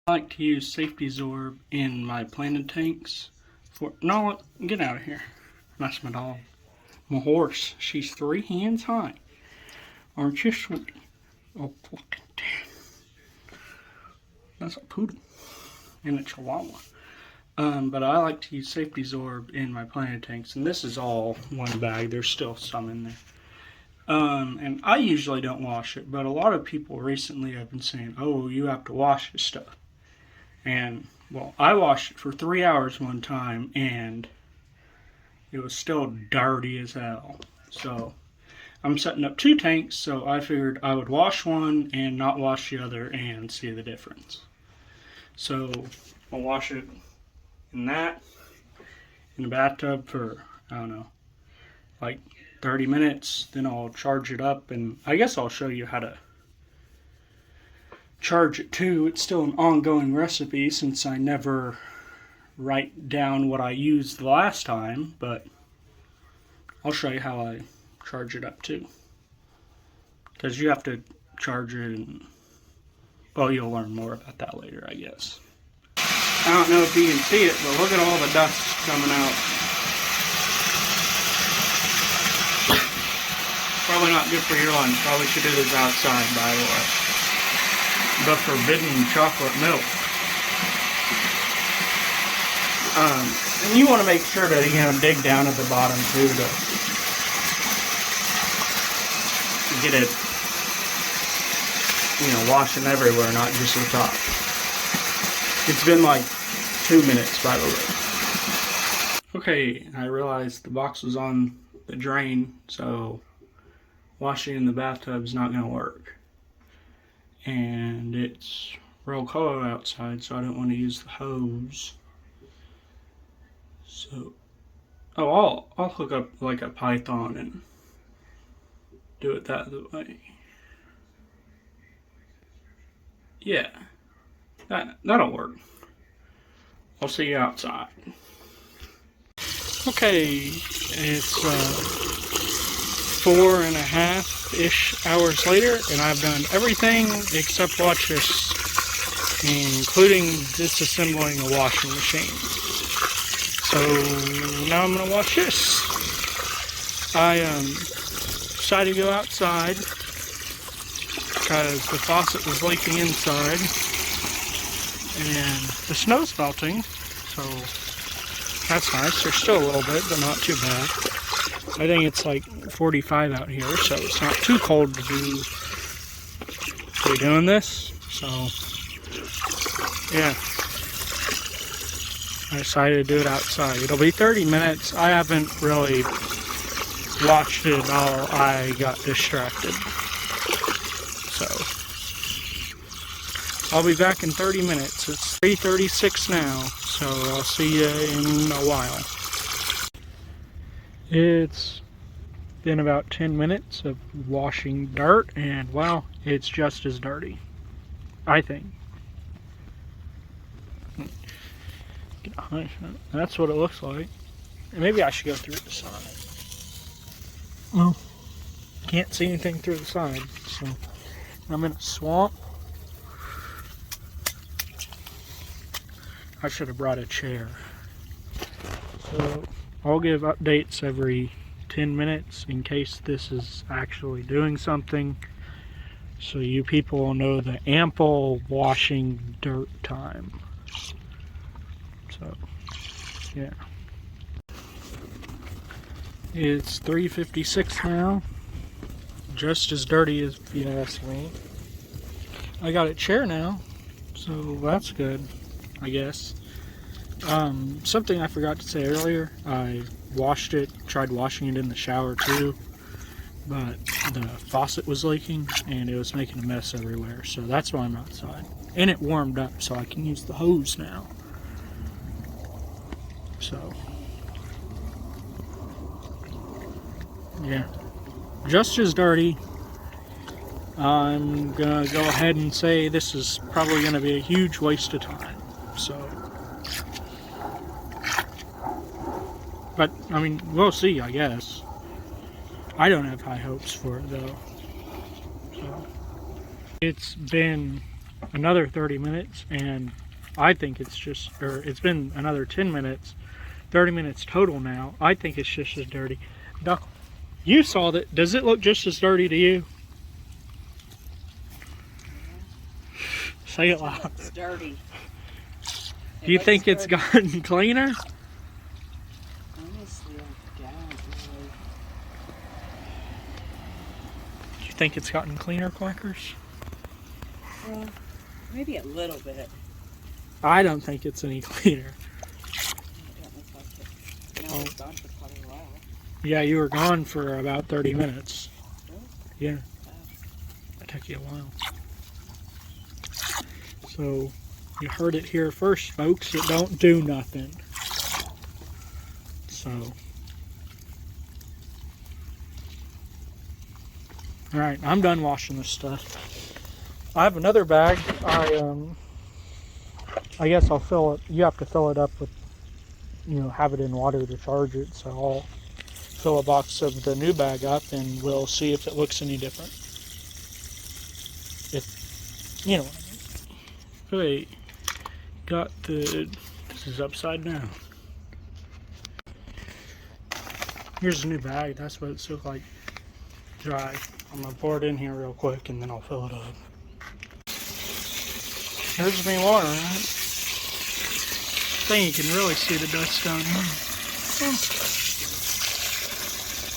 I like to use Safe-t-sorb in my planted tanks for, no, get out of here. That's my dog. My horse. She's 3 hands high. Aren't you sweet? Oh, look at that. That's a poodle. And a chihuahua. But I like to use Safe-t-sorb in my planted tanks. And this is all one bag. There's still some in there. And I usually don't wash it. But a lot of people recently have been saying, oh, you have to wash this stuff. And, well, I washed it for 3 hours one time, and it was still dirty as hell. So, I'm setting up 2 tanks, so I figured I would wash one and not wash the other and see the difference. So, I'll wash it in the bathtub for, I don't know, like 30 minutes. Then I'll charge it up, and I guess I'll show you how to charge it too. It's still an ongoing recipe since I never write down what I used the last time, but I'll show you how I charge it up too, because you have to charge it, and well, you'll learn more about that later, I guess. I don't know if you can see it, but look at all the dust coming out. Probably not good for your lungs. Probably should do this outside, by the way. The forbidden chocolate milk. And you want to make sure to, dig down at the bottom too to get it, washing everywhere, not just the top. It's been like 2 minutes, by the way. Okay, I realized the box was on the drain, so washing in the bathtub is not going to work. And it's real cold outside, so I don't want to use the hose. So, I'll hook up like a python and do it that way. Yeah, that'll work. I'll see you outside. Okay, it's 4.5-ish hours later, and I've done everything except watch this, including disassembling a washing machine. So now I'm gonna watch this. I decided to go outside because the faucet was leaking inside, and the snow's melting, so that's nice. There's still a little bit, but not too bad. I think it's like 45 out here, so it's not too cold to be doing this. So, yeah. I decided to do it outside. It'll be 30 minutes. I haven't really watched it at all. I got distracted. So, I'll be back in 30 minutes. It's 3:36 now, so I'll see you in a while. It's been about 10 minutes of washing dirt, and wow, it's just as dirty, I think. That's what it looks like. Maybe I should go through the side. Well, can't see anything through the side, so I'm in a swamp. I should have brought a chair. So I'll give updates every 10 minutes in case this is actually doing something, so you people will know the ample washing dirt time. So, yeah. It's 3:56 now. Just as dirty as if you ask me. I got a chair now, so that's good, I guess. Something I forgot to say earlier, I washed it, tried washing it in the shower too, but the faucet was leaking and it was making a mess everywhere, so that's why I'm outside. And it warmed up, so I can use the hose now. So, yeah, just as dirty. I'm gonna go ahead and say this is probably gonna be a huge waste of time, so. But, I mean, we'll see, I guess. I don't have high hopes for it, though. So, it's been another 30 minutes, and I think it's just, or it's been another 10 minutes, 30 minutes total now. I think it's just as dirty. Duck, you saw that. Does it look just as dirty to you? Say it loud. It's dirty. Do you think it's gotten cleaner? Honestly, I don't really. Do you think it's gotten cleaner, Quackers? Well, maybe a little bit. I don't think it's any cleaner. It don't look like it. No, it's gone for quite a while. Yeah, you were gone for about 30 minutes. Really? Yeah. It took you a while. So, you heard it here first, folks. It don't do nothing. So. Alright, I'm done washing this stuff. I have another bag. I guess I'll fill it. You have to fill it up with, have it in water to charge it. So I'll fill a box of the new bag up and we'll see if it looks any different. If, you know what I mean. Really got the, this is upside down. Here's the new bag. That's what it's look like dry. I'm going to pour it in here real quick and then I'll fill it up. There's me water, right? I think you can really see the dust down here.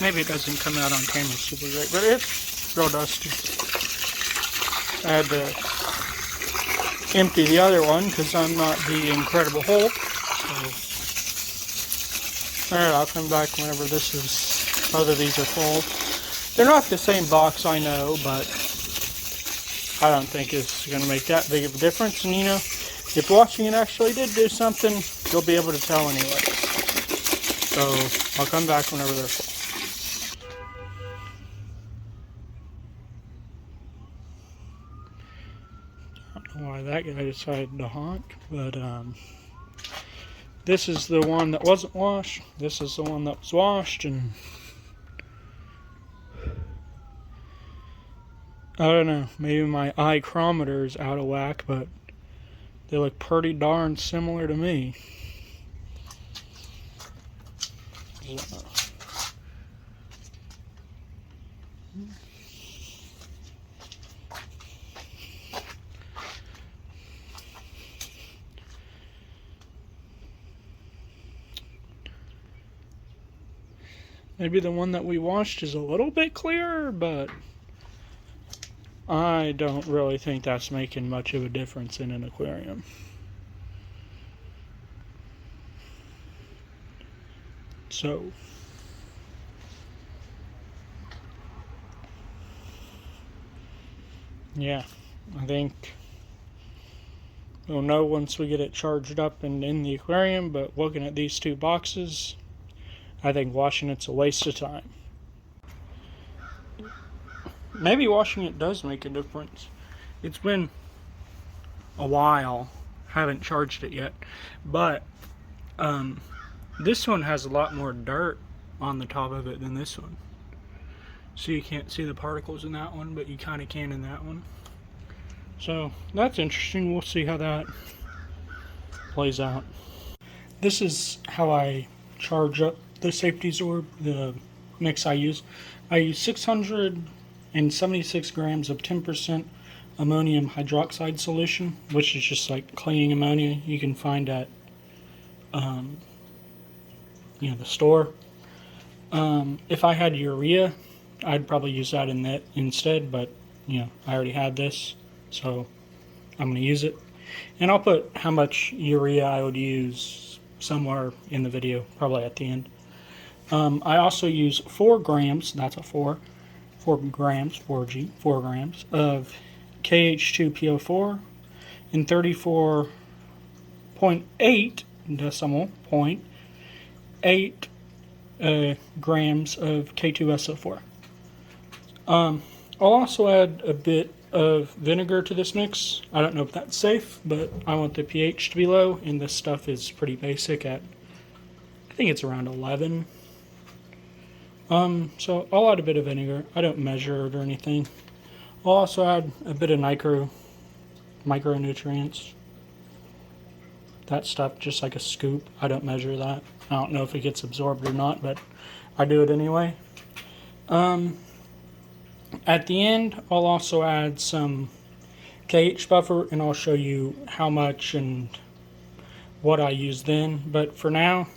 Maybe it doesn't come out on camera super great, but it's real dusty. I had to empty the other one because I'm not the Incredible Hulk. So, alright, I'll come back whenever both of these are full. They're not the same box, I know, but I don't think it's going to make that big of a difference. And if washing it actually did do something, you'll be able to tell anyway. So I'll come back whenever they're full. I don't know why that guy decided to honk, but this is the one that wasn't washed. This is the one that was washed, and I don't know, maybe my ichrometer is out of whack, but they look pretty darn similar to me. Maybe the one that we washed is a little bit clearer, but I don't really think that's making much of a difference in an aquarium. So, yeah, I think we'll know once we get it charged up and in the aquarium, but looking at these two boxes, I think washing it's a waste of time. Maybe washing it does make a difference. It's been a while. Haven't charged it yet. But this one has a lot more dirt on the top of it than this one. So you can't see the particles in that one, but you kind of can in that one. So that's interesting. We'll see how that plays out. This is how I charge up the Safe-t-sorb, the mix I use. I use 676 grams of 10% ammonium hydroxide solution, which is just like cleaning ammonia you can find at the store. If I had urea, I'd probably use that in that instead, but I already had this, so I'm going to use it. And I'll put how much urea I would use somewhere in the video, probably at the end. I also use 4 grams, that's a 4 grams, 4G, 4 grams of KH2PO4 and 34.8 decimal point 8 grams of K2SO4. I'll also add a bit of vinegar to this mix. I don't know if that's safe, but I want the pH to be low, and this stuff is pretty basic at, I think it's around 11. So I'll add a bit of vinegar. I don't measure it or anything. I'll also add a bit of nitro micronutrients. That stuff, just like a scoop. I don't measure that. I don't know if it gets absorbed or not, but I do it anyway. At the end, I'll also add some KH buffer, and I'll show you how much and what I use then. But for now,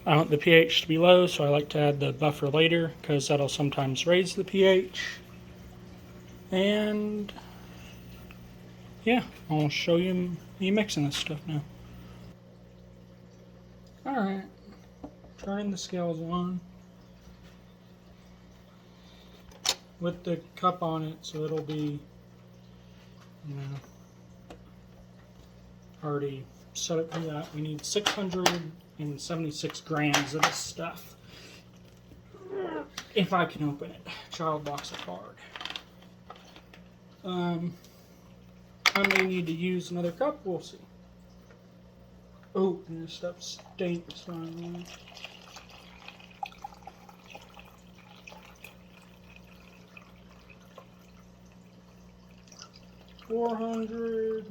I want the pH to be low, so I like to add the buffer later because that'll sometimes raise the pH. And yeah, I'll show you me mixing this stuff now. Alright, turning the scales on with the cup on it, so it'll be, you know, already set up for that. We need 676 grams of this stuff. If I can open it. Child locks are hard. I may need to use another cup, we'll see. Oh, and this stuff stinks. 400.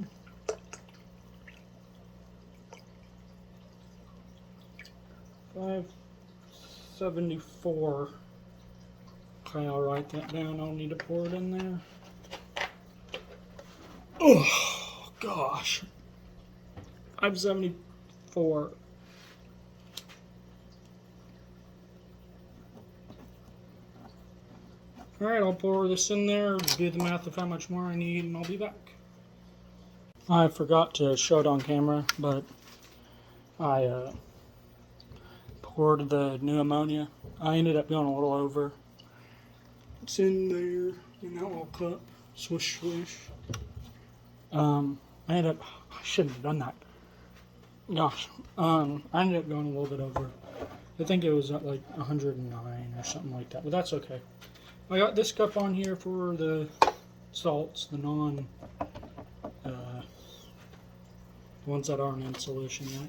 574. Okay, I'll write that down. I'll need to pour it in there. Oh, gosh. 574. Alright, I'll pour this in there, do the math of how much more I need, and I'll be back. I forgot to show it on camera, but I poured the new ammonia. I ended up going a little over. It's in there in that little cup. Swish, swish. I shouldn't have done that. Gosh. I ended up going a little bit over. I think it was at like 109 or something like that, but that's okay. I got this cup on here for the salts, the ones that aren't in solution yet.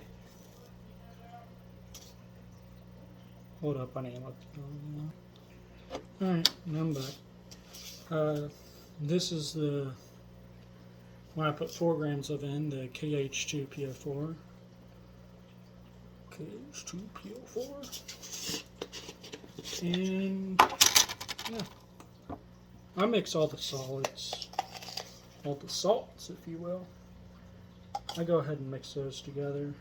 Hold up, I need to look. Alright, now I'm back. This is the when I put 4 grams of in, the KH2PO4. KH2PO4. And yeah. I mix all the solids, all the salts, if you will. I go ahead and mix those together.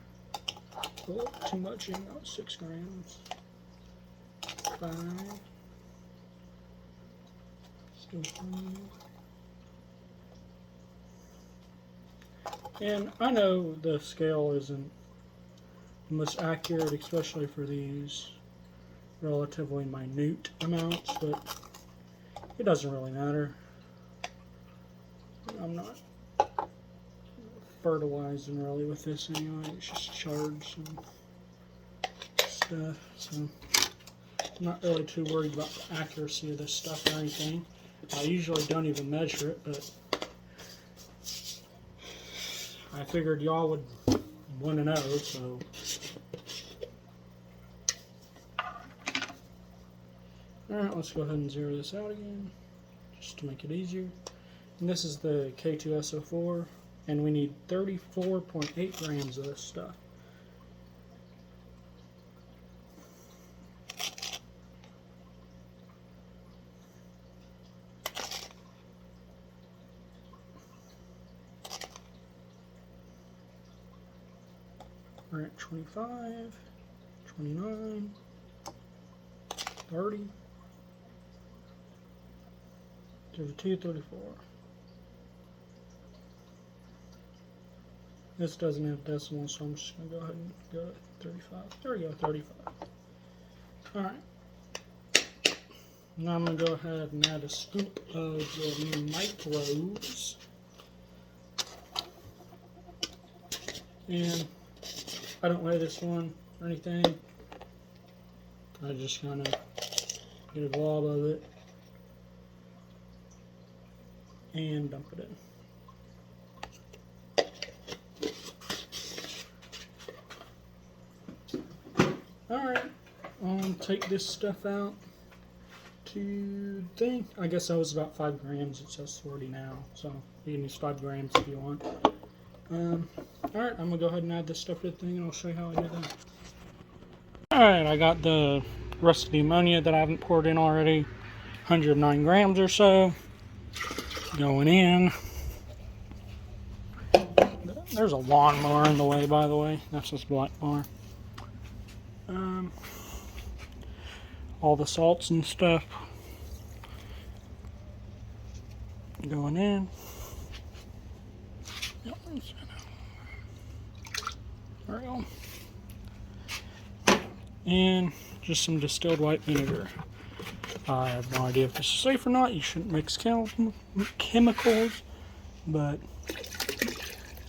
Oh, too much in, 6 grams. 5. Still 5. And I know the scale isn't the most accurate, especially for these relatively minute amounts, but it doesn't really matter. I'm not fertilizing really with this anyway, it's just charged and stuff, so I'm not really too worried about the accuracy of this stuff or anything. I usually don't even measure it, but I figured y'all would want to know, so. Alright, let's go ahead and zero this out again, just to make it easier. And this is the K2SO4, and we need 34.8 grams of this stuff. We're at 25, 29, 30, 32, 34. This doesn't have decimals, so I'm just going to go ahead and go to 35. There we go, 35. Alright. Now I'm going to go ahead and add a scoop of the microbes. And I don't weigh this one or anything. I just kind of get a glob of it and dump it in. Alright, I'll take this stuff out to think, I guess that was about 5 grams. It says 40 now, so you can use 5 grams if you want. Alright, I'm going to go ahead and add this stuff to the thing and I'll show you how I do that. Alright, I got the rest of the ammonia that I haven't poured in already. 109 grams or so. Going in. There's a lawnmower in the way, by the way. That's this black bar. All the salts and stuff going in. There we go. And just some distilled white vinegar. I have no idea if this is safe or not. You shouldn't mix chemicals, but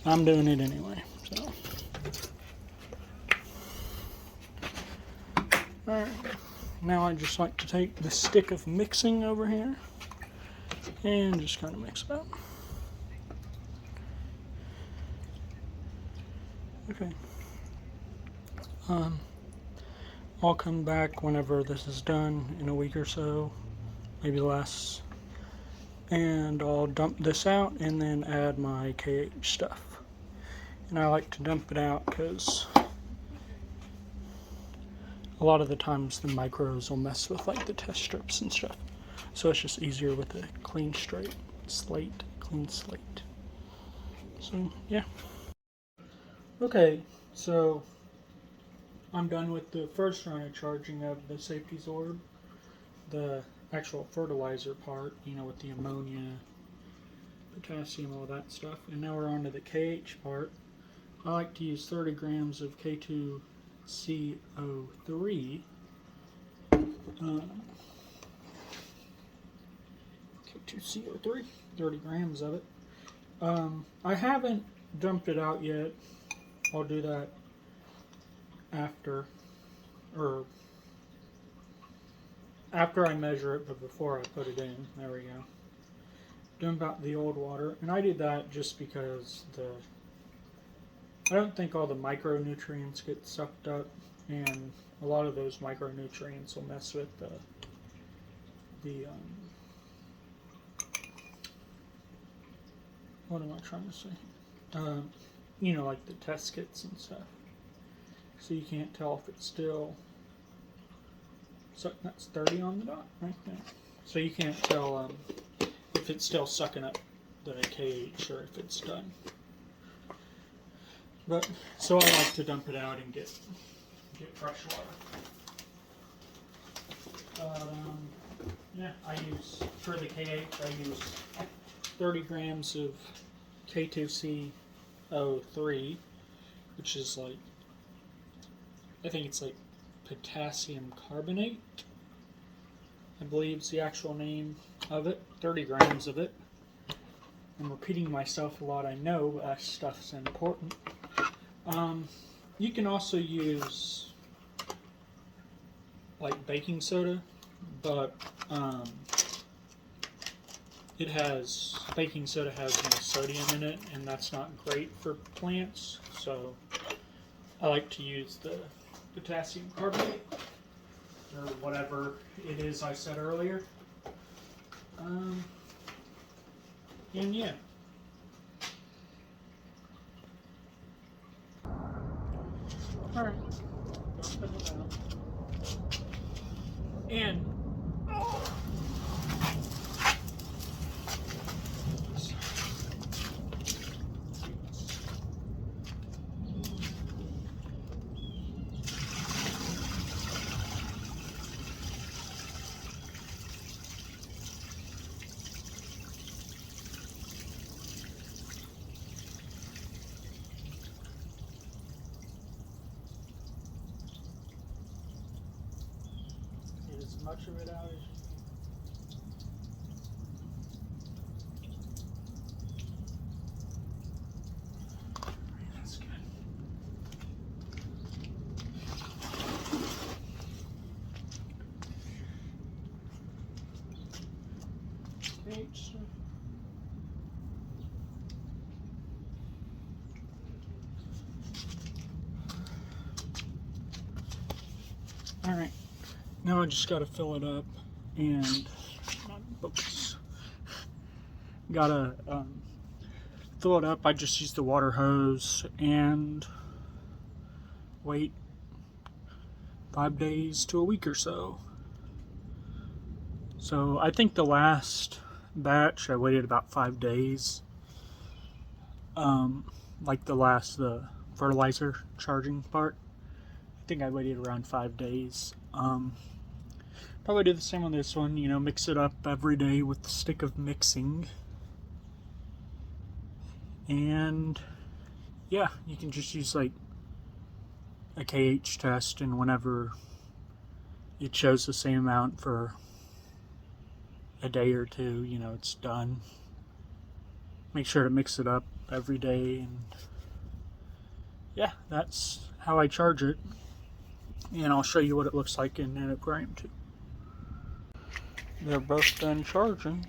I'm doing it anyway. So, alright. Now I just like to take the stick of mixing over here and just kind of mix it up. Okay. I'll come back whenever this is done in a week or so, maybe less, and I'll dump this out and then add my KH stuff. And I like to dump it out because a lot of the times the micros will mess with like the test strips and stuff. So it's just easier with a clean clean slate. So yeah. Okay, so I'm done with the first round of charging of the Safe-t-sorb, the actual fertilizer part, you know, with the ammonia, potassium, all that stuff. And now we're on to the KH part. I like to use 30 grams of K2CO3. K2CO3, 30 grams of it. I haven't dumped it out yet. I'll do that after I measure it, but before I put it in. There we go. Dump out the old water, and I did that just because I don't think all the micronutrients get sucked up, and a lot of those micronutrients will mess with the what am I trying to say? You know, like the test kits and stuff. So you can't tell if it's still, that's 30 on the dot right there. So you can't tell if it's still sucking up the KH or if it's done. But so I like to dump it out and get fresh water. Yeah, I use, for the KH, I use 30 grams of K2CO3, which is like, I think it's like potassium carbonate, I believe is the actual name of it. 30 grams of it. I'm repeating myself a lot, I know, but that stuff's important. You can also use like baking soda, but baking soda has no sodium in it, and that's not great for plants. So I like to use the potassium carbonate, or whatever it is I said earlier. And yeah. Alright. And get as much of it out as you can. That's good. Alright, now I just got to fill it up and focus. Gotta fill it up. I just use the water hose and wait 5 days to a week or so. So I think the last batch I waited about 5 days. Like the fertilizer charging part. I think I waited around 5 days. Probably do the same on this one, you know, mix it up every day with the stick of mixing. And yeah, you can just use like a KH test, and whenever it shows the same amount for a day or two, you know, it's done. Make sure to mix it up every day, and yeah, that's how I charge it. And I'll show you what it looks like in an aquarium too. They're both done charging.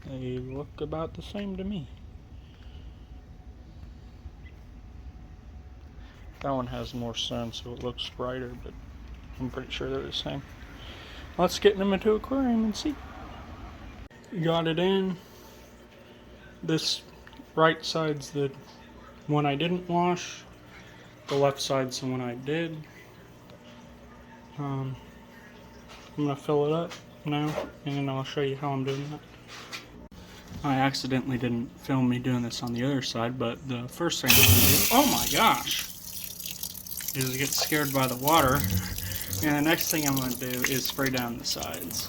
They look about the same to me. That one has more sun, so it looks brighter, but I'm pretty sure they're the same. Let's get them into aquarium and see. Got it in. This right side's the one I didn't wash. The left side's the one I did. I'm gonna fill it up now, and then I'll show you how I'm doing that. I accidentally didn't film me doing this on the other side, but the first thing I'm gonna do, oh my gosh, is get scared by the water. And the next thing I'm gonna do is spray down the sides.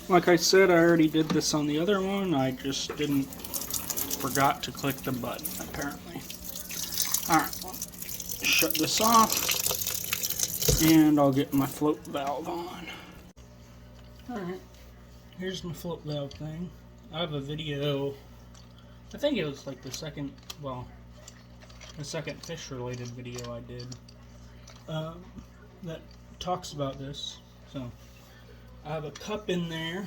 Like I said, I already did this on the other one. I just forgot to click the button, apparently. Alright, shut this off, and I'll get my float valve on. Alright, here's my float valve thing. I have a video, I think it was like the second fish related video I did, that talks about this. So I have a cup in there.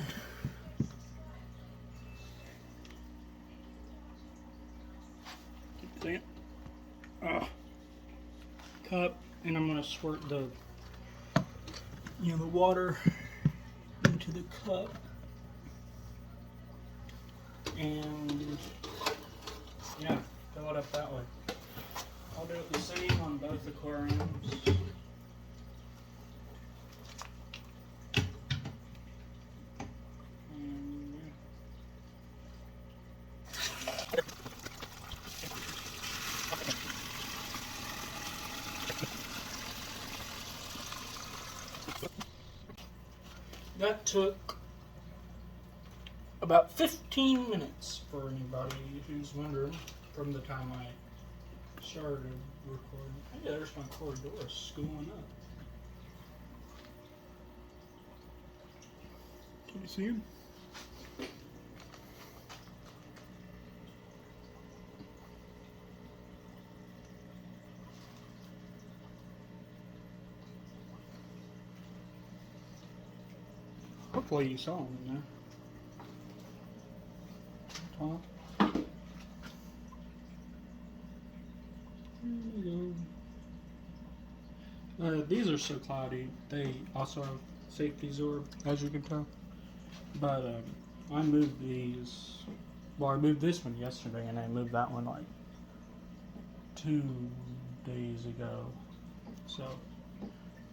See it? Cup, and I'm gonna squirt the water into the cup, and yeah, fill it up that way. I'll do it the same on both aquariums. That took about 15 minutes for anybody who's wondering, from the time I started recording. Hey, there's my corridor schooling up. Can you see him? Hopefully you saw him in there. Top. There we go. These are so cloudy. They also have Safe-t-sorb, as you can tell. But I moved these. Well, I moved this one yesterday, and I moved that one like 2 days ago. So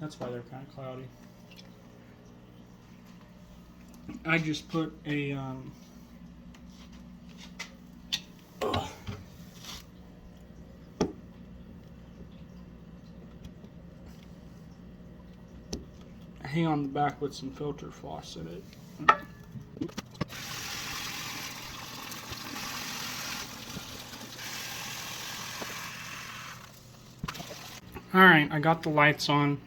that's why they're kind of cloudy. I just put a hang on the back with some filter floss in it. Alright, I got the lights on.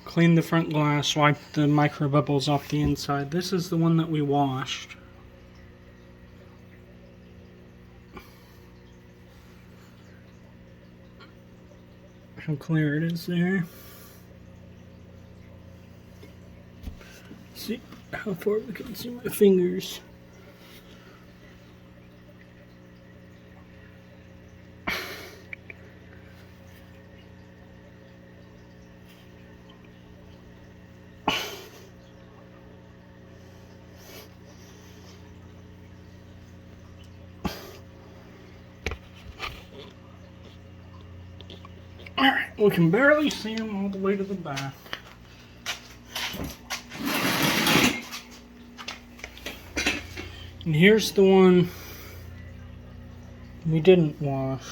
Cleaned the front glass, wiped the micro bubbles off the inside. This is the one that we washed. how clear it is there. See how far we can see my fingers. Alright, we can barely see them all the way to the back. And here's the one we didn't wash.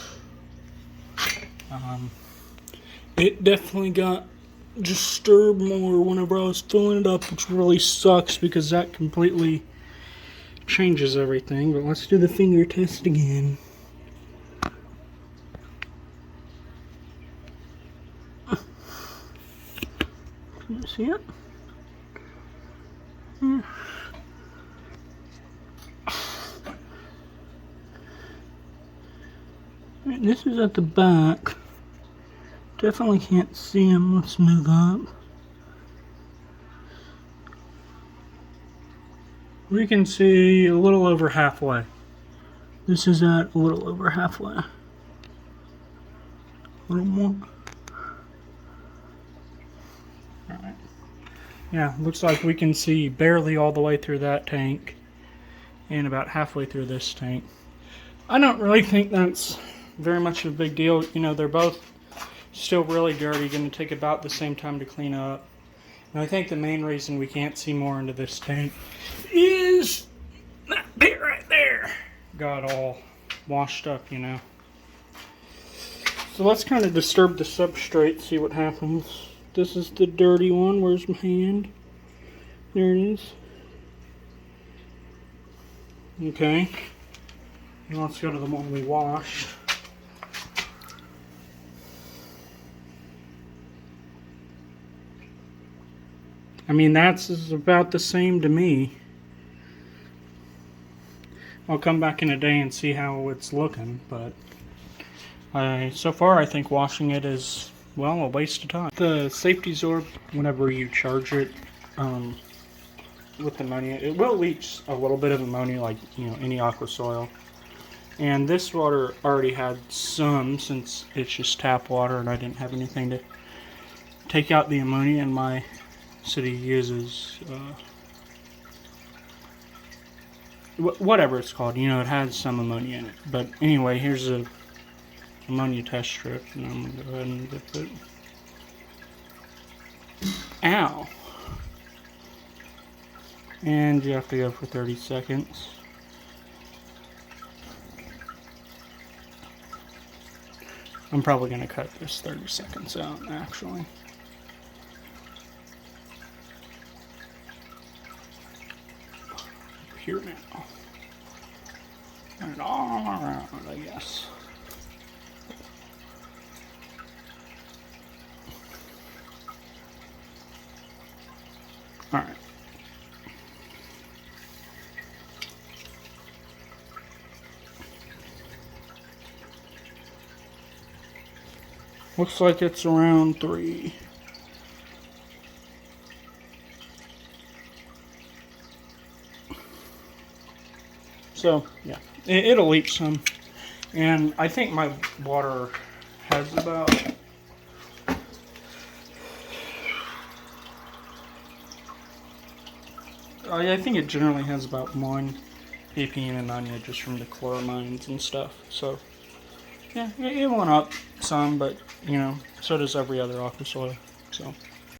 It definitely got disturbed more whenever I was filling it up, which really sucks because that completely changes everything. But let's do the finger test again. Can you see it? Yeah. This is at the back. Definitely can't see him. Let's move up. We can see a little over halfway. This is at a little over halfway. A little more. Alright. Yeah, looks like we can see barely all the way through that tank and about halfway through this tank. I don't really think that's very much of a big deal. You know, they're both still really dirty, going to take about the same time to clean up. And I think the main reason we can't see more into this tank is that bit right there got all washed up, you know. So let's kind of disturb the substrate, see what happens. This is the dirty one. Where's my hand? There it is. Okay. And let's go to the one we washed. I mean, that's about the same to me. I'll come back in a day and see how it's looking, but so far I think washing it is, well, a waste of time. The Safe-t-sorb, whenever you charge it with ammonia, it will leach a little bit of ammonia, like, you know, any aqua soil. And this water already had some, since it's just tap water and I didn't have anything to take out the ammonia, and my city uses whatever it's called, you know, it has some ammonia in it. But anyway, here's a ammonia test strip, and I'm gonna go ahead and dip it. Ow! And you have to go for 30 seconds. I'm probably gonna cut this 30 seconds out, actually. Here now. And all around, I guess. Alright. Looks like it's around 3. So, yeah, it'll leach some. And I think my water has about, I think it generally has about 1 ppm in ammonia just from the chloramines and stuff. So, yeah, it went up some, but, you know, so does every other aqua soil. So.